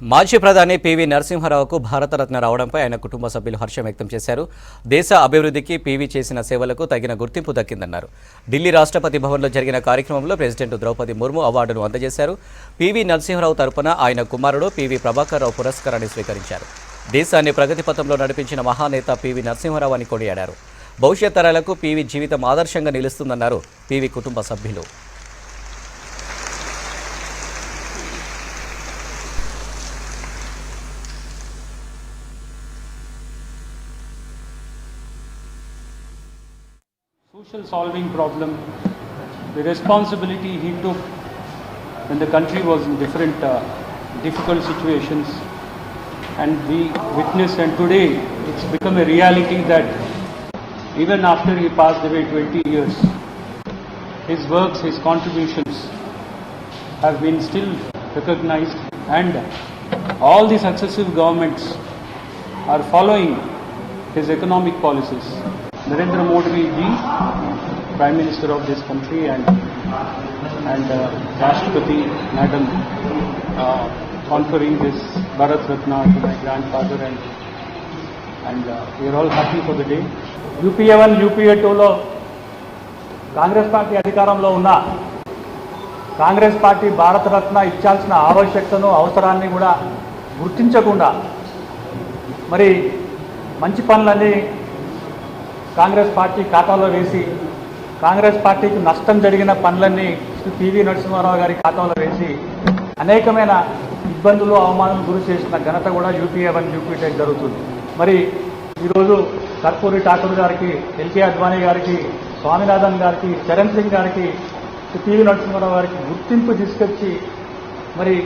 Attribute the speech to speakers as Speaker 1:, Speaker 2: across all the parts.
Speaker 1: మాజీ ప్రధాని పివి నరసింహారావుకు భారతరత్న రావడంపై ఆయన కుటుంబ సభ్యులు హర్షం వ్యక్తం చేశారు. దేశ అభివృద్ధికి పివి చేసిన సేవలకు తగిన గుర్తింపు దక్కిందన్నారు. ఢిల్లీ రాష్ట్రపతి భవన్లో జరిగిన కార్యక్రమంలో ప్రెసిడెంట్ ద్రౌపది ముర్ము అవార్డును అందజేశారు. పివి నరసింహారావు తరపున ఆయన కుమారుడు పివి ప్రభాకర్ రావు పురస్కారాన్ని స్వీకరించారు. దేశాన్ని ప్రగతి పథంలో నడిపించిన మహానేత పివి నరసింహారావు అని కొనియాడారు. భవిష్యత్ తరాలకు పివి జీవితం ఆదర్శంగా నిలుస్తుందన్నారు పివి కుటుంబ సభ్యులు.
Speaker 2: Social solving problem, the responsibility he took when the country was in different difficult situations, and we witnessed, and today it's become a reality that even after he passed away 20 years, his works, his contributions have been still recognized, and all the successive governments are following his economic policies. Narendra Modi ji, Prime Minister of this country, and Rashtrapati Madam conferring this Bharat Ratna to my grandfather, and we are all happy for the day.
Speaker 3: UPA 1, UPA 2లో Congress party అధికారంలో ఉన్న Congress party Bharat Ratna ఇచ్చాల్సిన ఆవశ్యకతను అవసరాన్ని కూడా గుర్తించకుండా మరి మంచి పనులన్నీ Congress party ఖాతాలో వేసి కాంగ్రెస్ పార్టీకి నష్టం జరిగిన పనులన్నీ పివి నరసింహారావు గారి ఖాతాలో వేసి అనేకమైన ఇబ్బందులు అవమానాలు గురి చేసిన ఘనత కూడా UPA 1, UPA 2 జరుగుతుంది. మరి ఈరోజు కర్పూరి ఠాకూర్ గారికి, ఎల్కే అద్వానీ గారికి, స్వామినాథన్ గారికి, చరణ్ సింగ్ గారికి, పివి నరసింహారావు గారికి గుర్తింపు తీసుకొచ్చి మరి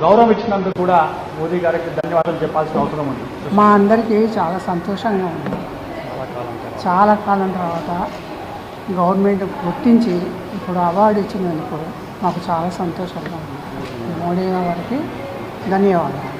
Speaker 3: గౌరవం ఇచ్చినందుకు కూడా మోదీ గారికి ధన్యవాదాలు చెప్పాల్సిన అవసరం ఉంది.
Speaker 4: మా అందరికీ చాలా సంతోషంగా ఉంది. చాలా కాలం తర్వాత గవర్నమెంట్ గుర్తించి ఇప్పుడు అవార్డు ఇచ్చినందుకు మాకు చాలా సంతోషంగా ఉంది. మోడీ గారికి ధన్యవాదాలు.